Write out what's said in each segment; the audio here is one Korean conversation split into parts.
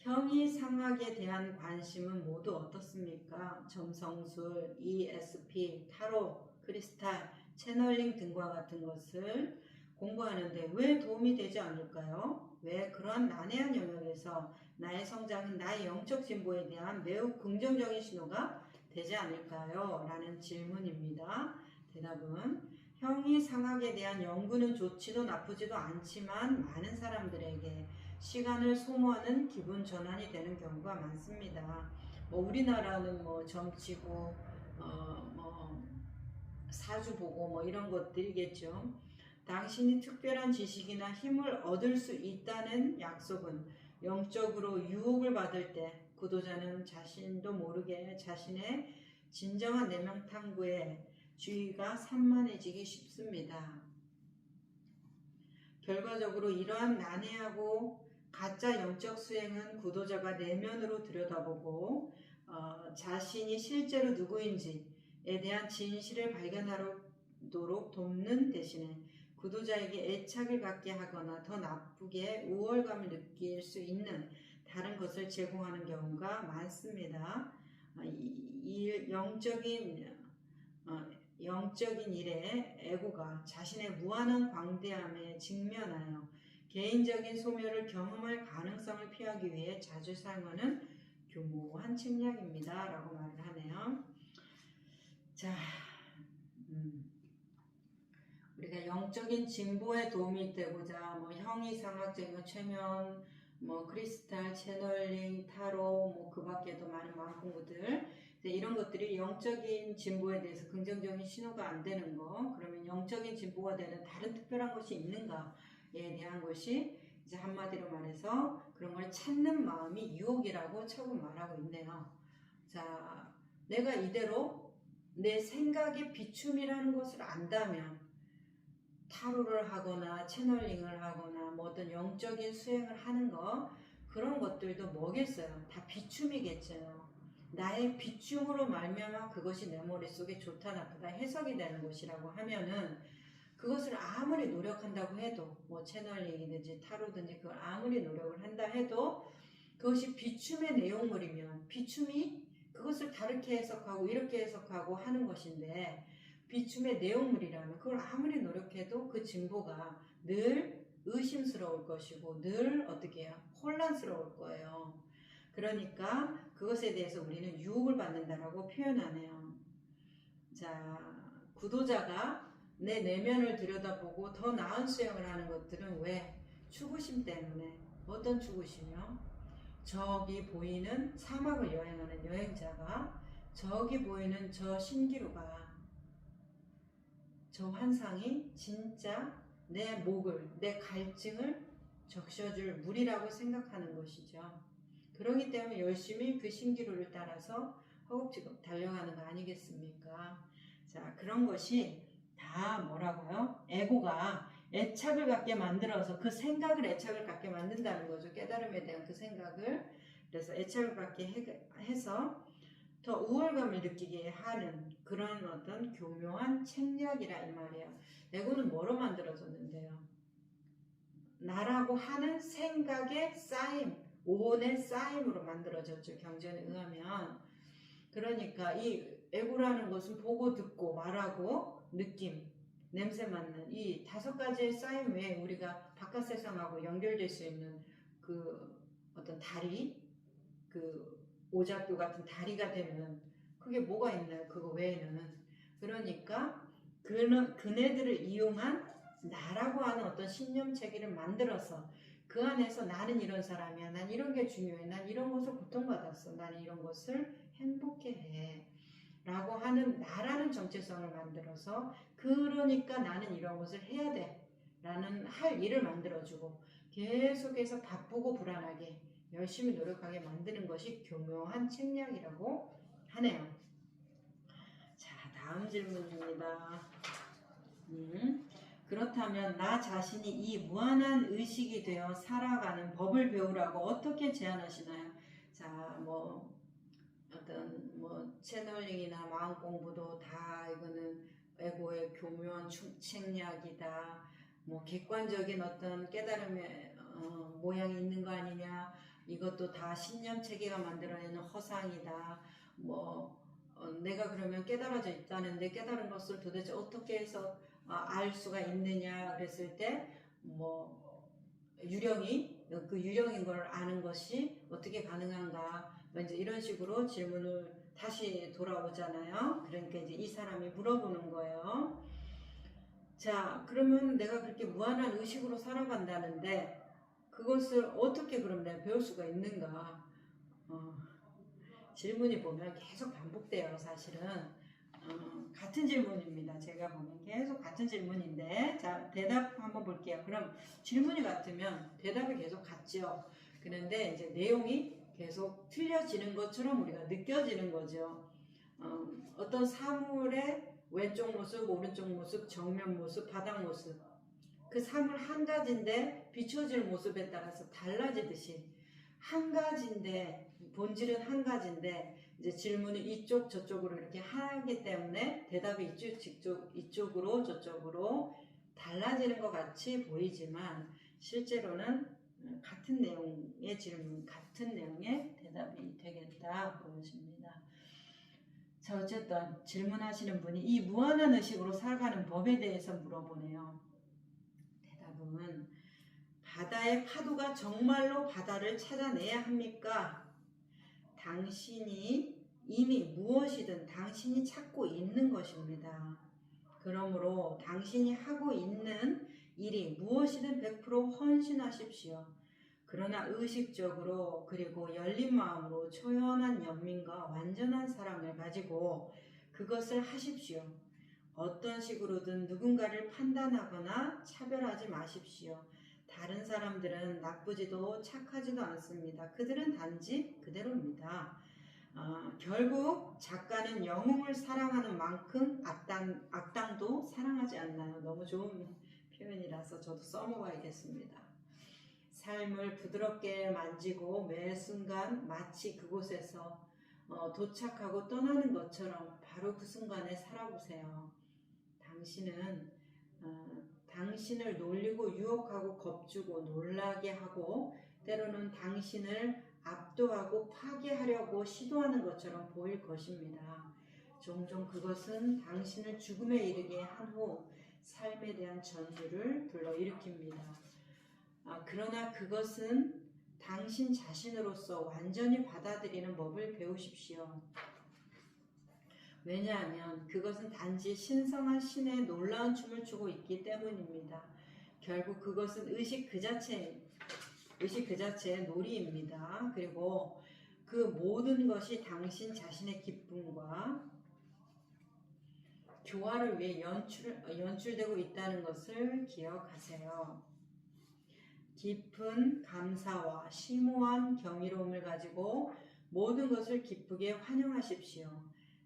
형이상학에 대한 관심은 모두 어떻습니까? 점성술, ESP, 타로, 크리스탈, 채널링 등과 같은 것을 공부하는데 왜 도움이 되지 않을까요? 왜 그런 난해한 영역에서 나의 성장은 나의 영적 진보에 대한 매우 긍정적인 신호가 되지 않을까요? 라는 질문입니다. 대답은 형이상학에 대한 연구는 좋지도 나쁘지도 않지만 많은 사람들에게 시간을 소모하는 기분 전환이 되는 경우가 많습니다. 우리나라는 점치고 사주 보고 이런 것들이겠죠. 당신이 특별한 지식이나 힘을 얻을 수 있다는 약속은 영적으로 유혹을 받을 때 구도자는 자신도 모르게 자신의 진정한 내면 탐구에 주의가 산만해지기 쉽습니다. 결과적으로 이러한 난해하고 가짜 영적 수행은 구도자가 내면으로 들여다보고 자신이 실제로 누구인지에 대한 진실을 발견하도록 돕는 대신에 구도자에게 애착을 갖게 하거나 더 나쁘게 우월감을 느낄 수 있는 다른 것을 제공하는 경우가 많습니다. 이 영적인 일에 에고가 자신의 무한한 광대함에 직면하여 개인적인 소멸을 경험할 가능성을 피하기 위해 자주 사용하는 교모한 침략입니다. 라고 말을 하네요. 자, 우리가 영적인 진보에 도움이 되고자 형이상학적인 최면, 크리스탈, 채널링, 타로, 그 밖에도 많은 마음 공부들, 이런 것들이 영적인 진보에 대해서 긍정적인 신호가 안 되는 거, 그러면 영적인 진보가 되는 다른 특별한 것이 있는가에 대한 것이 이제 한마디로 말해서 그런 걸 찾는 마음이 유혹이라고 처음 말하고 있네요. 자, 내가 이대로 내 생각의 비춤이라는 것을 안다면 타로를 하거나 채널링을 하거나 어떤 영적인 수행을 하는 거, 그런 것들도 뭐겠어요? 다 비춤이겠죠. 나의 비춤으로 말미암아 그것이 내 머릿속에 좋다 나쁘다 해석이 되는 것이라고 하면은 그것을 아무리 노력한다고 해도 채널링이든지 타로든지 그걸 아무리 노력을 한다 해도 그것이 비춤의 내용물이면 비춤이 그것을 다르게 해석하고 이렇게 해석하고 하는 것인데, 비춤의 내용물이라면 그걸 아무리 노력해도 그 진보가 늘 의심스러울 것이고 늘 어떻게 해요? 혼란스러울 거예요. 그러니까 그것에 대해서 우리는 유혹을 받는다라고 표현하네요. 자, 구도자가 내 내면을 들여다보고 더 나은 수행을 하는 것들은 왜? 추구심 때문에. 어떤 추구심이요? 저기 보이는 사막을 여행하는 여행자가, 저기 보이는 저 신기루가, 저 환상이 진짜 내 목을, 내 갈증을 적셔줄 물이라고 생각하는 것이죠. 그렇기 때문에 열심히 그 신기루를 따라서 허겁지겁 달려가는 거 아니겠습니까? 자, 그런 것이 다 뭐라고요? 에고가 애착을 갖게 만들어서 그 생각을 애착을 갖게 만든다는 거죠. 깨달음에 대한 그 생각을. 그래서 애착을 갖게 해서 더 우월감을 느끼게 하는 그런 어떤 교묘한 책략이라 이 말이에요. 에고는 뭐로 만들어졌는데요? 나라고 하는 생각의 쌓임, 오온의 쌓임으로 만들어졌죠. 경전에 의하면. 그러니까 이 에고라는 것은 보고 듣고 말하고 느낌, 냄새 맡는 이 5가지의 쌓임 외에 우리가 바깥 세상하고 연결될 수 있는 그 어떤 다리, 그 오작교 같은 다리가 되는 그게 뭐가 있나요? 그거 외에는. 그러니까 그네들을 이용한 나라고 하는 어떤 신념 체계를 만들어서 그 안에서 나는 이런 사람이야, 난 이런 게 중요해, 난 이런 것을 고통받았어, 나는 이런 것을 행복해해 라고 하는 나라는 정체성을 만들어서, 그러니까 나는 이런 것을 해야 돼 라는 할 일을 만들어주고 계속해서 바쁘고 불안하게 열심히 노력하게 만드는 것이 교묘한 책략이라고 하네요. 자, 다음 질문입니다. 그렇다면 나 자신이 이 무한한 의식이 되어 살아가는 법을 배우라고 어떻게 제안하시나요? 자, 어떤 채널링이나 마음 공부도 다 이거는 에고의 교묘한 책략이다. 객관적인 어떤 깨달음의 모양이 있는 거 아니냐. 이것도 다 신념 체계가 만들어내는 허상이다. 내가 그러면 깨달아져 있다는데 깨달은 것을 도대체 어떻게 해서 알 수가 있느냐 그랬을 때 그 유령인 걸 아는 것이 어떻게 가능한가 이제 이런 식으로 질문을 다시 돌아오잖아요. 그러니까 이제 이 사람이 물어보는 거예요. 자, 그러면 내가 그렇게 무한한 의식으로 살아간다는데 그것을 어떻게 그럼 내가 배울 수가 있는가? 질문이 보면 계속 반복돼요. 사실은 같은 질문입니다. 제가 보면 계속 같은 질문인데, 자, 대답 한번 볼게요. 그럼 질문이 같으면 대답이 계속 같죠. 그런데 이제 내용이 계속 틀려지는 것처럼 우리가 느껴지는 거죠. 어떤 사물의 왼쪽 모습, 오른쪽 모습, 정면 모습, 바닥 모습, 그 사물 한 가지인데 비춰질 모습에 따라서 달라지듯이 한 가지인데 본질은 한 가지인데 이제 질문이 이쪽 저쪽으로 이렇게 하기 때문에 대답이 이쪽으로 저쪽으로 달라지는 것 같이 보이지만 실제로는 같은 내용의 질문, 같은 내용의 대답이 되겠다 보여집니다. 자, 어쨌든 질문하시는 분이 이 무한한 의식으로 살아가는 법에 대해서 물어보네요. 대답은 바다의 파도가 정말로 바다를 찾아내야 합니까? 당신이 이미 무엇이든 당신이 찾고 있는 것입니다. 그러므로 당신이 하고 있는 일이 무엇이든 100% 헌신하십시오. 그러나 의식적으로 그리고 열린 마음으로 초연한 연민과 완전한 사랑을 가지고 그것을 하십시오. 어떤 식으로든 누군가를 판단하거나 차별하지 마십시오. 다른 사람들은 나쁘지도 착하지도 않습니다. 그들은 단지 그대로입니다. 결국 작가는 영웅을 사랑하는 만큼 악당도 사랑하지 않나요? 너무 좋은 표현이라서 저도 써먹어야겠습니다. 삶을 부드럽게 만지고 매 순간 마치 그곳에서 도착하고 떠나는 것처럼 바로 그 순간에 살아보세요. 당신은 당신을 놀리고 유혹하고 겁주고 놀라게 하고 때로는 당신을 압도하고 파괴하려고 시도하는 것처럼 보일 것입니다. 종종 그것은 당신을 죽음에 이르게 한 후 삶에 대한 전율을 불러일으킵니다. 그러나 그것은 당신 자신으로서 완전히 받아들이는 법을 배우십시오. 왜냐하면 그것은 단지 신성한 신의 놀라운 춤을 추고 있기 때문입니다. 결국 그것은 의식 그 자체의 놀이입니다. 그리고 그 모든 것이 당신 자신의 기쁨과 교화를 위해 연출되고 있다는 것을 기억하세요. 깊은 감사와 심오한 경이로움을 가지고 모든 것을 기쁘게 환영하십시오.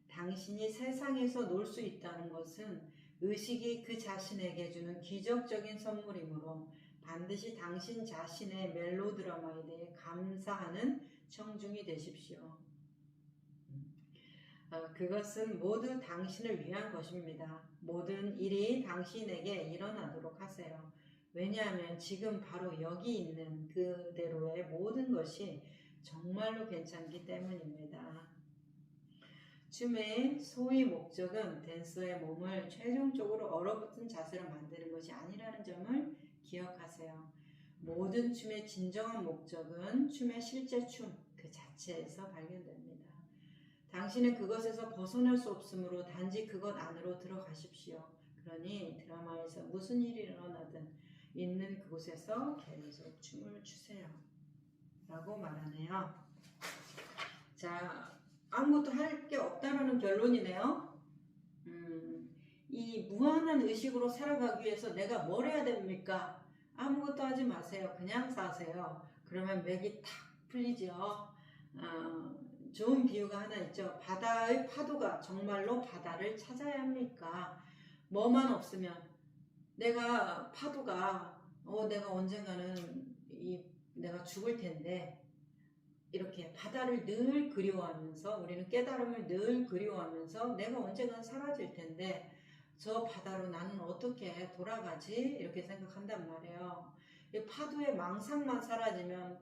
당신이 세상에서 놀 수 있다는 것은 의식이 그 자신에게 주는 기적적인 선물이므로 반드시 당신 자신의 멜로드라마에 대해 감사하는 청중이 되십시오. 그것은 모두 당신을 위한 것입니다. 모든 일이 당신에게 일어나도록 하세요. 왜냐하면 지금 바로 여기 있는 그대로의 모든 것이 정말로 괜찮기 때문입니다. 춤의 소위 목적은 댄서의 몸을 최종적으로 얼어붙은 자세로 만드는 것이 아니라는 점을 기억하세요. 모든 춤의 진정한 목적은 춤의 실제 춤 그 자체에서 발견됩니다. 당신은 그것에서 벗어날 수 없으므로 단지 그것 안으로 들어가십시오. 그러니 드라마에서 무슨 일이 일어나든 있는 그곳에서 계속 춤을 추세요. 라고 말하네요. 자, 아무것도 할 게 없다라는 결론이네요. 이 무한한 의식으로 살아가기 위해서 내가 뭘 해야 됩니까? 아무것도 하지 마세요. 그냥 사세요. 그러면 맥이 탁 풀리죠. 좋은 비유가 하나 있죠. 바다의 파도가 정말로 바다를 찾아야 합니까? 뭐만 없으면 내가 파도가 내가 언젠가는 내가 죽을 텐데 이렇게 바다를 늘 그리워하면서 우리는 깨달음을 늘 그리워하면서 내가 언젠가 사라질 텐데 저 바다로 나는 어떻게 돌아가지? 이렇게 생각한단 말이에요. 이 파도의 망상만 사라지면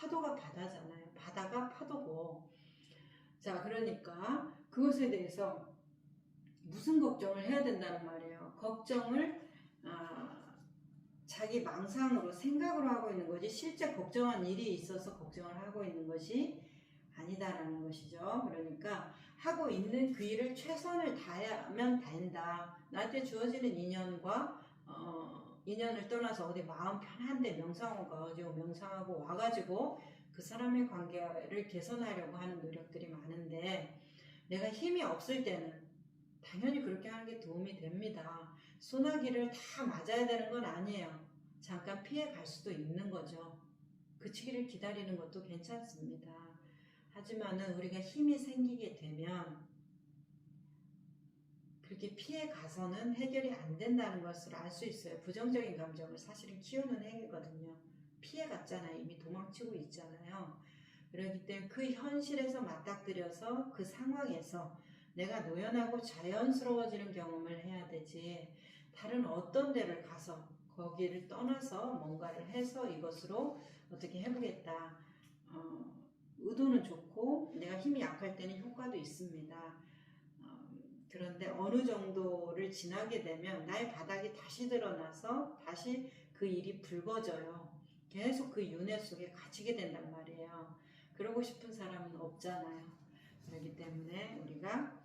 파도가 바다잖아요. 바다가 파도고. 자, 그러니까 그것에 대해서 무슨 걱정을 해야 된다는 말이에요. 걱정을 자기 망상으로 생각으로 하고 있는 거지 실제 걱정한 일이 있어서 걱정을 하고 있는 것이 아니다라는 것이죠. 그러니까 하고 있는 그 일을 최선을 다하면 된다. 나한테 주어지는 인연을 떠나서 어디 마음 편한데 명상하고 가가지고 명상하고 와가지고 그 사람의 관계를 개선하려고 하는 노력들이 많은데, 내가 힘이 없을 때는 당연히 그렇게 하는 게 도움이 됩니다. 소나기를 다 맞아야 되는 건 아니에요. 잠깐 피해 갈 수도 있는 거죠. 그치기를 기다리는 것도 괜찮습니다. 하지만은 우리가 힘이 생기게 되면 그렇게 피해 가서는 해결이 안 된다는 것을 알 수 있어요. 부정적인 감정을 사실은 키우는 행위거든요. 피해 갔잖아요. 이미 도망치고 있잖아요. 그렇기 때문에 그 현실에서 맞닥뜨려서 그 상황에서 내가 노연하고 자연스러워지는 경험을 해야 되지, 다른 어떤 데를 가서 거기를 떠나서 뭔가를 해서 이것으로 어떻게 해보겠다. 의도는 좋고 내가 힘이 약할 때는 효과도 있습니다. 그런데 어느 정도를 지나게 되면 나의 바닥이 다시 드러나서 다시 그 일이 불거져요. 계속 그 윤회 속에 갇히게 된단 말이에요. 그러고 싶은 사람은 없잖아요. 그렇기 때문에 우리가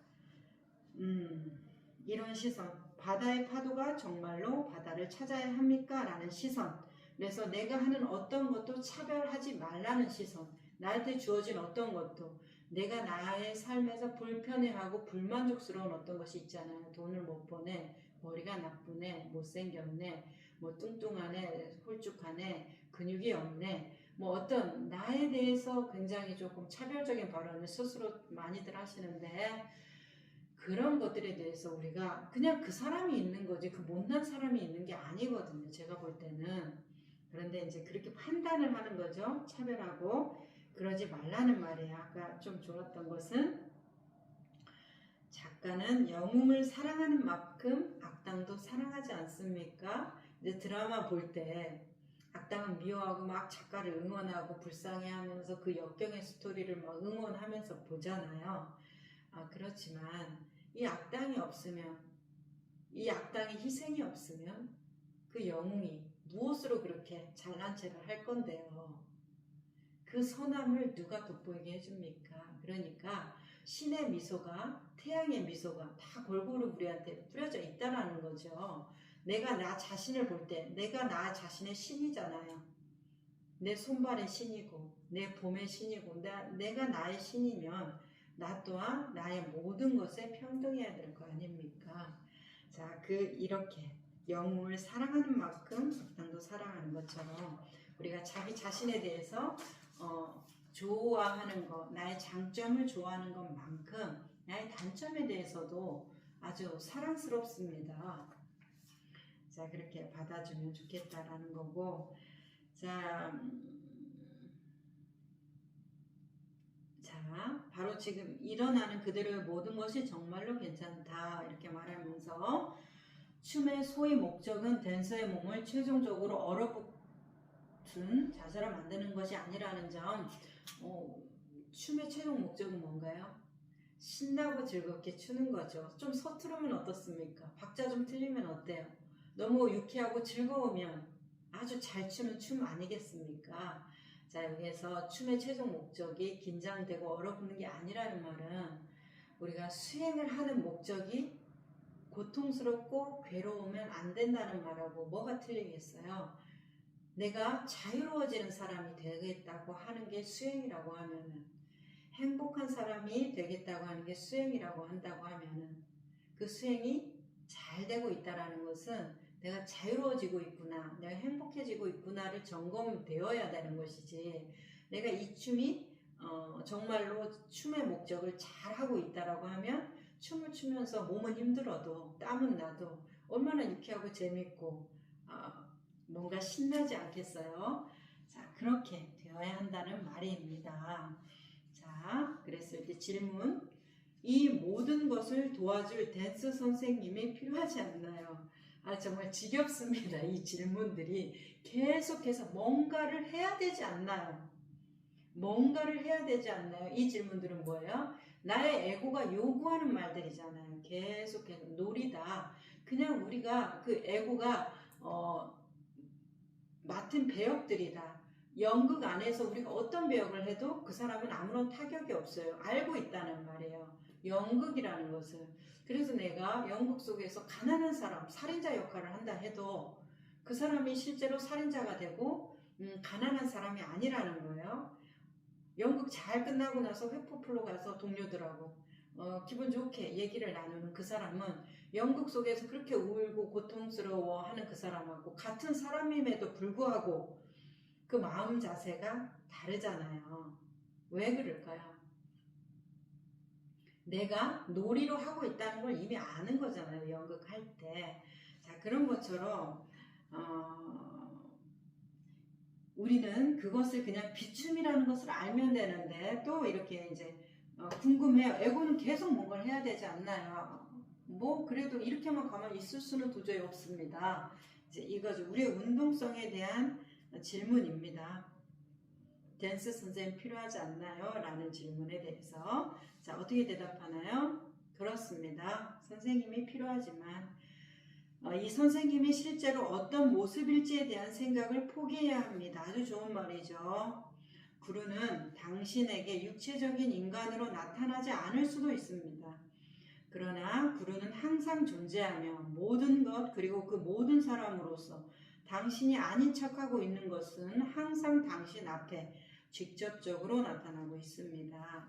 이런 시선, 바다의 파도가 정말로 바다를 찾아야 합니까? 라는 시선. 그래서 내가 하는 어떤 것도 차별하지 말라는 시선. 나한테 주어진 어떤 것도 내가 나의 삶에서 불편해하고 불만족스러운 어떤 것이 있잖아요. 돈을 못 버네, 머리가 나쁘네, 못생겼네, 뭐 뚱뚱하네, 홀쭉하네, 근육이 없네, 뭐 어떤 나에 대해서 굉장히 조금 차별적인 발언을 스스로 많이들 하시는데, 그런 것들에 대해서 우리가 그냥 그 사람이 있는 거지 그 못난 사람이 있는 게 아니거든요. 제가 볼 때는. 그런데 이제 그렇게 판단을 하는 거죠. 차별하고 그러지 말라는 말이에요. 아까 좀 좋았던 것은, 작가는 영웅을 사랑하는 만큼 악당도 사랑하지 않습니까? 이제 드라마 볼 때 악당은 미워하고 막 작가를 응원하고 불쌍해하면서 그 역경의 스토리를 막 응원하면서 보잖아요. 그렇지만 이 악당이 없으면, 이 악당의 희생이 없으면 그 영웅이 무엇으로 그렇게 잘난 체를 할 건데요. 그 선함을 누가 돋보이게 해줍니까? 그러니까 신의 미소가, 태양의 미소가 다 골고루 우리한테 뿌려져 있다는 거죠. 내가 나 자신을 볼 때 내가 나 자신의 신이잖아요. 내 손발의 신이고 내 봄의 신이고 내가 나의 신이면 나 또한 나의 모든 것에 평등해야 될 거 아닙니까? 자, 이렇게 영웅을 사랑하는 만큼 악당도 사랑하는 것처럼 우리가 자기 자신에 대해서 좋아하는 것, 나의 장점을 좋아하는 것만큼 나의 단점에 대해서도 아주 사랑스럽습니다. 자, 그렇게 받아주면 좋겠다라는 거고, 자, 바로 지금 일어나는 그대로의 모든 것이 정말로 괜찮다 이렇게 말하면서, 춤의 소위 목적은 댄서의 몸을 최종적으로 얼어붙은 자세로 만드는 것이 아니라는 점. 춤의 최종 목적은 뭔가요? 신나고 즐겁게 추는 거죠. 좀 서투르면 어떻습니까? 박자 좀 틀리면 어때요? 너무 유쾌하고 즐거우면 아주 잘 추는 춤 아니겠습니까? 자, 여기에서 춤의 최종 목적이 긴장되고 얼어붙는 게 아니라는 말은, 우리가 수행을 하는 목적이 고통스럽고 괴로우면 안 된다는 말하고 뭐가 틀리겠어요? 내가 자유로워지는 사람이 되겠다고 하는 게 수행이라고 하면은, 행복한 사람이 되겠다고 하는 게 수행이라고 한다고 하면은, 그 수행이 잘 되고 있다라는 것은 내가 자유로워지고 있구나, 내가 행복해지고 있구나를 점검되어야 되는 것이지, 내가 이 춤이 정말로 춤의 목적을 잘 하고 있다라고 하면 춤을 추면서 몸은 힘들어도 땀은 나도 얼마나 유쾌하고 재밌고 뭔가 신나지 않겠어요? 자, 그렇게 되어야 한다는 말입니다. 자, 그랬을 때 질문. 이 모든 것을 도와줄 댄스 선생님이 필요하지 않나요? 정말 지겹습니다. 이 질문들이 계속해서 뭔가를 해야 되지 않나요? 뭔가를 해야 되지 않나요? 이 질문들은 뭐예요? 나의 에고가 요구하는 말들이잖아요. 계속해서 놀이다. 그냥 우리가 그 에고가 맡은 배역들이다. 연극 안에서 우리가 어떤 배역을 해도 그 사람은 아무런 타격이 없어요. 알고 있다는 말이에요. 연극이라는 것을. 그래서 내가 연극 속에서 가난한 사람, 살인자 역할을 한다 해도 그 사람이 실제로 살인자가 되고 가난한 사람이 아니라는 거예요. 연극 잘 끝나고 나서 회포플로 가서 동료들하고 기분 좋게 얘기를 나누는 그 사람은 연극 속에서 그렇게 울고 고통스러워하는 그 사람하고 같은 사람임에도 불구하고 그 마음 자세가 다르잖아요. 왜 그럴까요? 내가 놀이로 하고 있다는 걸 이미 아는 거잖아요. 연극할 때. 자, 그런 것처럼 우리는 그것을 그냥 비춤이라는 것을 알면 되는데 또 이렇게 이제 궁금해요. 에고는 계속 뭔가를 해야 되지 않나요? 뭐 그래도 이렇게만 가만히 있을 수는 도저히 없습니다. 이제 이거죠. 우리의 운동성에 대한 질문입니다. 댄스 선생님 필요하지 않나요? 라는 질문에 대해서 자, 어떻게 대답하나요? 그렇습니다. 선생님이 필요하지만 이 선생님이 실제로 어떤 모습일지에 대한 생각을 포기해야 합니다. 아주 좋은 말이죠. 구루는 당신에게 육체적인 인간으로 나타나지 않을 수도 있습니다. 그러나 구루는 항상 존재하며 모든 것 그리고 그 모든 사람으로서 당신이 아닌 척하고 있는 것은 항상 당신 앞에 직접적으로 나타나고 있습니다.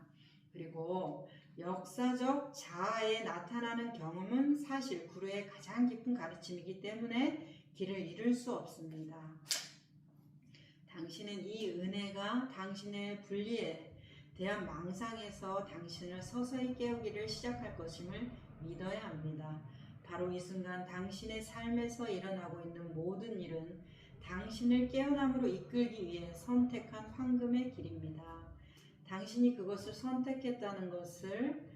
그리고 역사적 자아에 나타나는 경험은 사실 구루의 가장 깊은 가르침이기 때문에 길을 잃을 수 없습니다. 당신은 이 은혜가 당신의 분리에 대한 망상에서 당신을 서서히 깨우기를 시작할 것임을 믿어야 합니다. 바로 이 순간 당신의 삶에서 일어나고 있는 모든 일은 당신을 깨어남으로 이끌기 위해 선택한 황금의 길입니다. 당신이 그것을 선택했다는 것을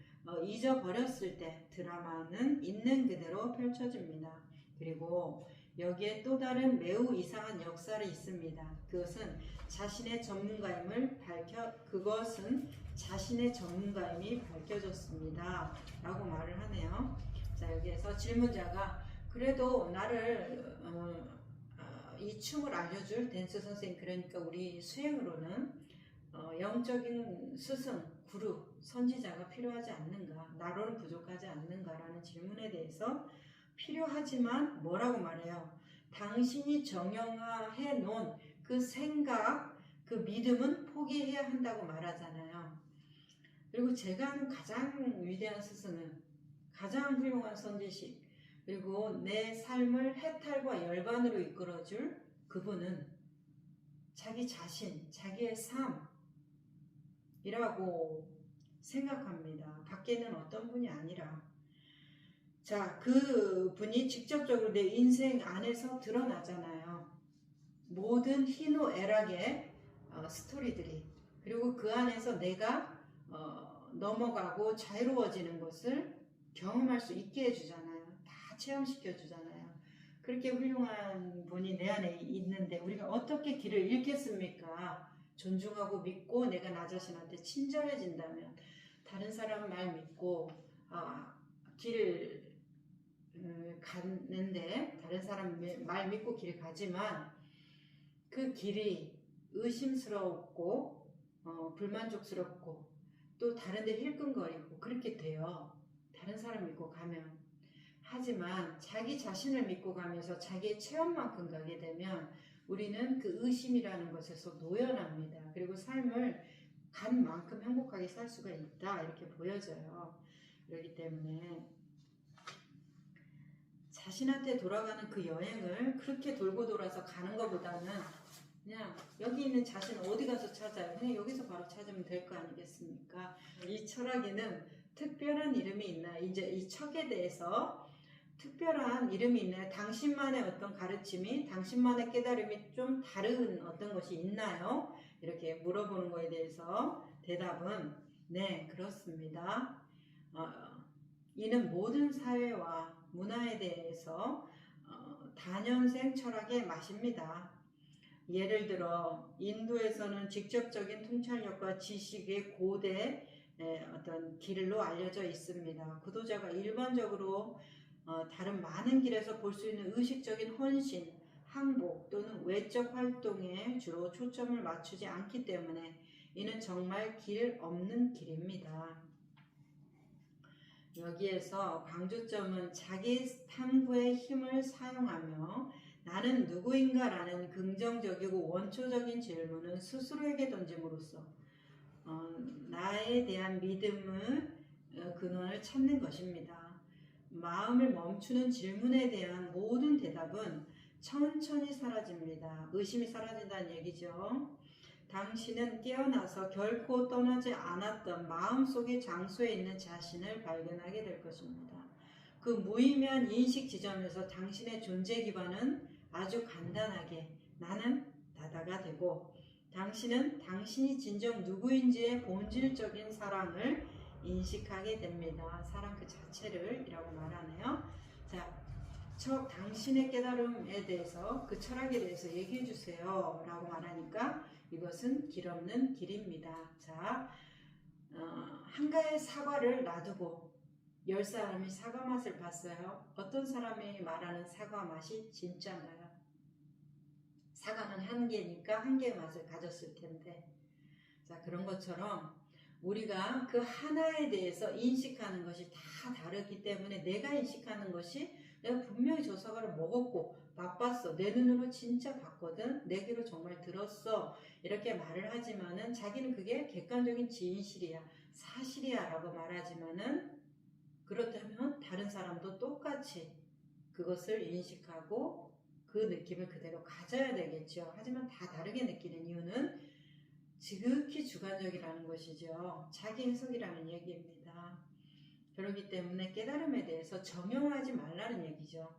잊어버렸을 때 드라마는 있는 그대로 펼쳐집니다. 그리고 여기에 또 다른 매우 이상한 역사를 있습니다. 그것은 자신의 전문가임이 밝혀졌습니다. 라고 말을 하네요. 자, 여기에서 질문자가 그래도 나를 이 춤을 알려줄 댄스 선생님, 그러니까 우리 수행으로는 영적인 스승, 구루, 선지자가 필요하지 않는가? 나로는 부족하지 않는가라는 질문에 대해서 필요하지만 뭐라고 말해요? 당신이 정형화해 놓은 그 생각, 그 믿음은 포기해야 한다고 말하잖아요. 그리고 제가 아는 가장 위대한 스승은 가장 훌륭한 선지식, 그리고 내 삶을 해탈과 열반으로 이끌어줄 그분은 자기 자신, 자기의 삶이라고 생각합니다. 밖에는 어떤 분이 아니라. 자, 그 분이 직접적으로 내 인생 안에서 드러나잖아요. 모든 희노애락의 스토리들이, 그리고 그 안에서 내가 넘어가고 자유로워지는 것을 경험할 수 있게 해주잖아요. 다 체험시켜 주잖아요. 그렇게 훌륭한 분이 내 안에 있는데 우리가 어떻게 길을 잃겠습니까? 존중하고 믿고 내가 나 자신한테 친절해진다면 다른 사람 말 믿고 길을 갔는데 다른 사람 말 믿고 길 가지만 그 길이 의심스럽고 불만족스럽고 또 다른 데 힐끔거리고 그렇게 돼요. 다른 사람 믿고 가면. 하지만 자기 자신을 믿고 가면서 자기의 체험만큼 가게 되면 우리는 그 의심이라는 것에서 노연합니다. 그리고 삶을 간 만큼 행복하게 살 수가 있다, 이렇게 보여져요. 그렇기 때문에 자신한테 돌아가는 그 여행을 그렇게 돌고 돌아서 가는 것보다는 그냥 여기 있는 자신 어디 가서 찾아요? 그냥 여기서 바로 찾으면 될 거 아니겠습니까? 이 철학에는 특별한 이름이 있나요? 이제 이 척에 대해서 특별한 이름이 있나요? 당신만의 어떤 가르침이, 당신만의 깨달음이 좀 다른 어떤 것이 있나요? 이렇게 물어보는 거에 대해서 대답은 네, 그렇습니다. 이는 모든 사회와 문화에 대해서 다년생 철학의 맛입니다. 예를 들어 인도에서는 직접적인 통찰력과 지식의 고대 어떤 길로 알려져 있습니다. 구도자가 일반적으로 다른 많은 길에서 볼 수 있는 의식적인 헌신, 항복 또는 외적 활동에 주로 초점을 맞추지 않기 때문에 이는 정말 길 없는 길입니다. 여기에서 강조점은 자기 탐구의 힘을 사용하며 나는 누구인가 라는 긍정적이고 원초적인 질문을 스스로에게 던짐으로써 나에 대한 믿음의 근원을 찾는 것입니다. 마음을 멈추는 질문에 대한 모든 대답은 천천히 사라집니다. 의심이 사라진다는 얘기죠. 당신은 깨어나서 결코 떠나지 않았던 마음속의 장소에 있는 자신을 발견하게 될 것입니다. 그 무의미한 인식 지점에서 당신의 존재 기반은 아주 간단하게 나는 나다가 되고 당신은 당신이 진정 누구인지의 본질적인 사랑을 인식하게 됩니다. 사랑 그 자체를 이라고 말하네요. 자, 당신의 깨달음에 대해서 그 철학에 대해서 얘기해 주세요 라고 말하니까 이것은 길 없는 길입니다. 자, 한가의 사과를 놔두고 10사람이 사과 맛을 봤어요. 어떤 사람이 말하는 사과 맛이 진짜인가요? 사과는 한 개니까 한 개의 맛을 가졌을 텐데, 자, 그런 것처럼 우리가 그 하나에 대해서 인식하는 것이 다 다르기 때문에 내가 인식하는 것이 내가 분명히 저 사과를 먹었고 맛봤어, 내 눈으로 진짜 봤거든, 내 귀로 정말 들었어 이렇게 말을 하지만은 자기는 그게 객관적인 진실이야, 사실이야 라고 말하지만은 그렇다면 다른 사람도 똑같이 그것을 인식하고 그 느낌을 그대로 가져야 되겠죠. 하지만 다 다르게 느끼는 이유는 지극히 주관적이라는 것이죠. 자기 해석이라는 얘기입니다. 그렇기 때문에 깨달음에 대해서 정형하지 말라는 얘기죠.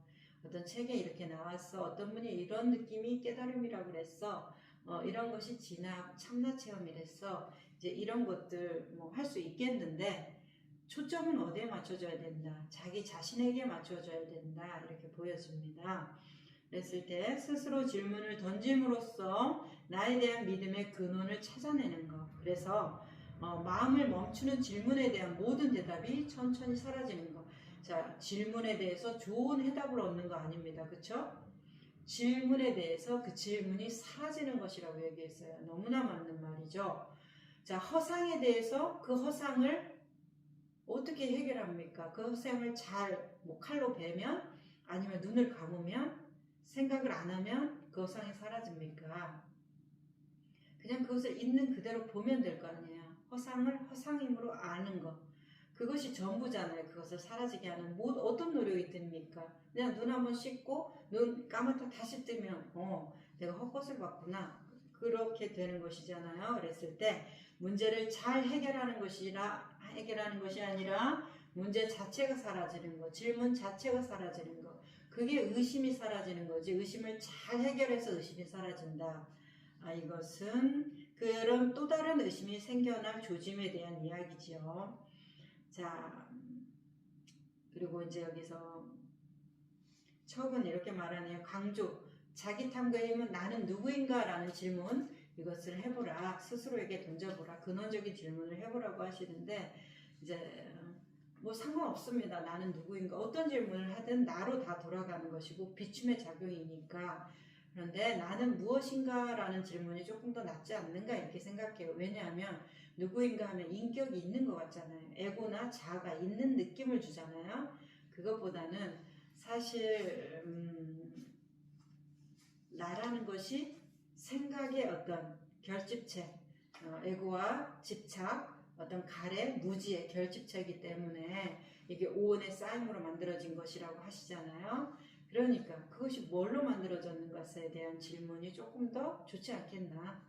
어떤 책에 이렇게 나왔어, 어떤 분이 이런 느낌이 깨달음이라고 그랬어, 이런 것이 진화 참나 체험이랬어, 이제 이런 것들 뭐 할 수 있겠는데 초점은 어디에 맞춰줘야 된다, 자기 자신에게 맞춰줘야 된다 이렇게 보여집니다. 그랬을 때 스스로 질문을 던짐으로써 나에 대한 믿음의 근원을 찾아내는 것. 그래서 마음을 멈추는 질문에 대한 모든 대답이 천천히 사라지는 것. 자, 질문에 대해서 좋은 해답을 얻는 거 아닙니다. 그쵸? 질문에 대해서 그 질문이 사라지는 것이라고 얘기했어요. 너무나 맞는 말이죠. 자, 허상에 대해서 그 허상을 어떻게 해결합니까? 그 허상을 잘 뭐 칼로 베면 아니면 눈을 감으면 생각을 안 하면 그 허상이 사라집니까? 그냥 그것을 있는 그대로 보면 될 거 아니에요. 허상을 허상임으로 아는 것. 그것이 전부잖아요. 그것을 사라지게 하는 어떤 노력이 듭니까? 그냥 눈 한번 씻고 눈 감았다 다시 뜨면 내가 헛것을 봤구나. 그렇게 되는 것이잖아요. 그랬을 때 문제를 잘 해결하는 것이 아니라 문제 자체가 사라지는 것, 질문 자체가 사라지는 것, 그게 의심이 사라지는 거지. 의심을 잘 해결해서 의심이 사라진다. 이것은 그런 또 다른 의심이 생겨날 조짐에 대한 이야기지요. 자, 그리고 이제 여기서 척은 이렇게 말하네요. 강조, 자기 탐구의 힘은 나는 누구인가 라는 질문, 이것을 해보라, 스스로에게 던져보라, 근원적인 질문을 해보라고 하시는데 이제 뭐 상관없습니다. 나는 누구인가, 어떤 질문을 하든 나로 다 돌아가는 것이고 비춤의 작용이니까. 그런데 나는 무엇인가 라는 질문이 조금 더 낫지 않는가 이렇게 생각해요. 왜냐하면 누구인가 하면 인격이 있는 것 같잖아요. 에고나 자아가 있는 느낌을 주잖아요. 그것보다는 사실 나라는 것이 생각의 어떤 결집체, 에고와 집착, 어떤 가래, 무지의 결집체이기 때문에 이게 오온의 쌓임으로 만들어진 것이라고 하시잖아요. 그러니까 그것이 뭘로 만들어졌는 것에 대한 질문이 조금 더 좋지 않겠나,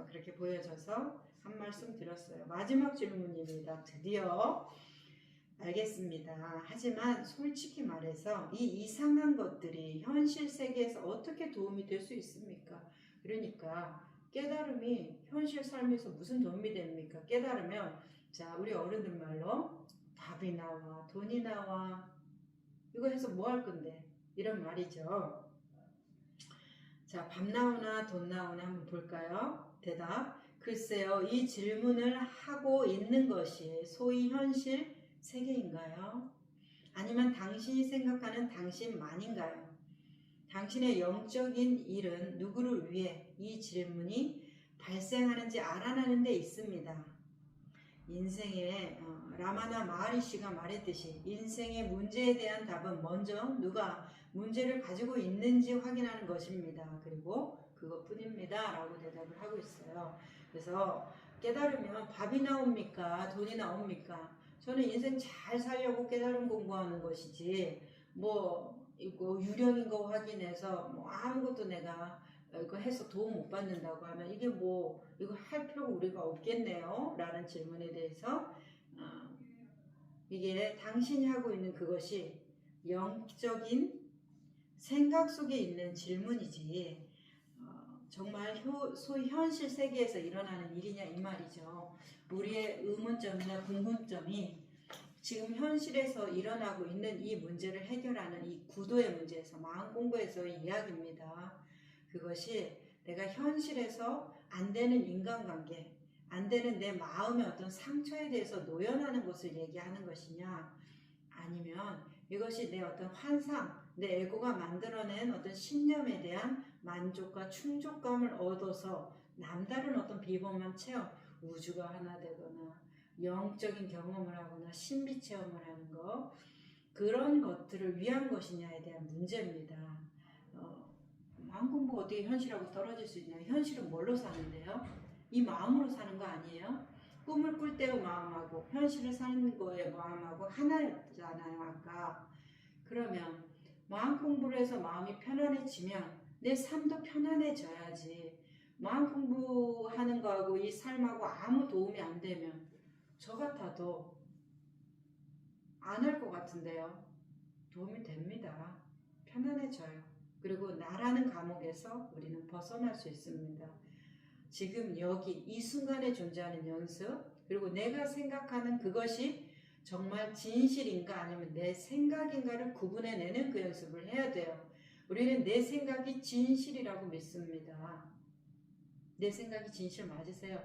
그렇게 보여져서 한 말씀 드렸어요. 마지막 질문입니다. 드디어. 알겠습니다. 하지만 솔직히 말해서 이 이상한 것들이 현실 세계에서 어떻게 도움이 될 수 있습니까? 그러니까 깨달음이 현실 삶에서 무슨 도움이 됩니까? 깨달으면, 자, 우리 어른들 말로 밥이 나와, 돈이 나와, 이거 해서 뭐 할 건데? 이런 말이죠. 자, 밥 나오나 돈 나오나 한번 볼까요? 대답. 글쎄요, 이 질문을 하고 있는 것이 소위 현실 세계인가요? 아니면 당신이 생각하는 당신만인가요? 당신의 영적인 일은 누구를 위해 이 질문이 발생하는지 알아내는 데 있습니다. 인생의 라마나 마하리시가 말했듯이 인생의 문제에 대한 답은 먼저 누가 문제를 가지고 있는지 확인하는 것입니다. 그리고 그것뿐입니다. 라고 대답을 하고 있어요. 그래서 깨달으면 밥이 나옵니까? 돈이 나옵니까? 저는 인생 잘 살려고 깨달음 공부하는 것이지 뭐 이거 유령인 거 확인해서 뭐 아무것도 내가 이거 해서 도움 못 받는다고 하면 이게 뭐 이거 할 필요가 우리가 없겠네요 라는 질문에 대해서 이게 당신이 하고 있는 그것이 영적인 생각 속에 있는 질문이지 정말 소위 현실 세계에서 일어나는 일이냐 이 말이죠. 우리의 의문점이나 궁금점이 지금 현실에서 일어나고 있는 이 문제를 해결하는 이 구도의 문제에서 마음 공부에서의 이야기입니다. 그것이 내가 현실에서 안 되는 인간관계, 안 되는 내 마음의 어떤 상처에 대해서 노연하는 것을 얘기하는 것이냐, 아니면 이것이 내 어떤 환상, 내 에고가 만들어낸 어떤 신념에 대한 만족과 충족감을 얻어서 남다른 어떤 비범한 체험, 우주가 하나 되거나 영적인 경험을 하거나 신비 체험을 하는 것, 그런 것들을 위한 것이냐에 대한 문제입니다. 마음 공부가 어떻게 현실하고 떨어질 수 있나요? 현실은 뭘로 사는데요? 이 마음으로 사는 거 아니에요? 꿈을 꿀 때의 마음하고 현실을 사는 거의 마음하고 하나였잖아요, 아까. 그러면 마음 공부를 해서 마음이 편안해지면 내 삶도 편안해져야지. 마음 공부하는 거하고 이 삶하고 아무 도움이 안 되면 저 같아도 안 할 것 같은데요. 도움이 됩니다. 편안해져요. 그리고 나라는 감옥에서 우리는 벗어날 수 있습니다. 지금 여기 이 순간에 존재하는 연습, 그리고 내가 생각하는 그것이 정말 진실인가 아니면 내 생각인가를 구분해내는 그 연습을 해야 돼요. 우리는 내 생각이 진실이라고 믿습니다. 내 생각이 진실 맞으세요?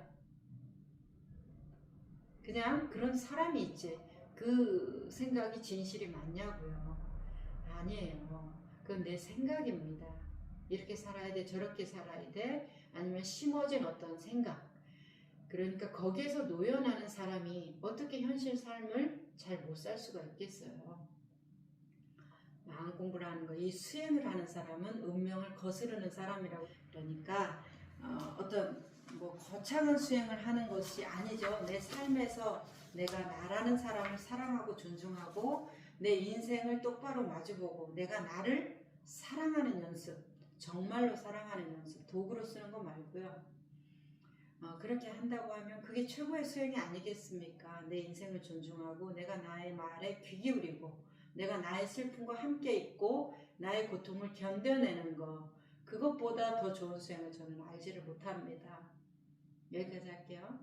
그냥 그런 사람이 있지. 그 생각이 진실이 맞냐고요. 아니에요. 그건 내 생각입니다. 이렇게 살아야 돼, 저렇게 살아야 돼, 아니면 심어진 어떤 생각. 그러니까 거기에서 노연하는 사람이 어떻게 현실 삶을 잘 못 살 수가 있겠어요. 마음 공부를 하는 거, 이 수행을 하는 사람은 운명을 거스르는 사람이라고. 그러니까 어떤 뭐 거창한 수행을 하는 것이 아니죠. 내 삶에서 내가 나라는 사람을 사랑하고 존중하고 내 인생을 똑바로 마주보고 내가 나를 사랑하는 연습, 정말로 사랑하는 연습, 도구로 쓰는 거 말고요. 그렇게 한다고 하면 그게 최고의 수행이 아니겠습니까? 내 인생을 존중하고 내가 나의 말에 귀 기울이고 내가 나의 슬픔과 함께 있고 나의 고통을 견뎌내는 거, 그것보다 더 좋은 수행을 저는 알지를 못합니다. 여기까지 할게요.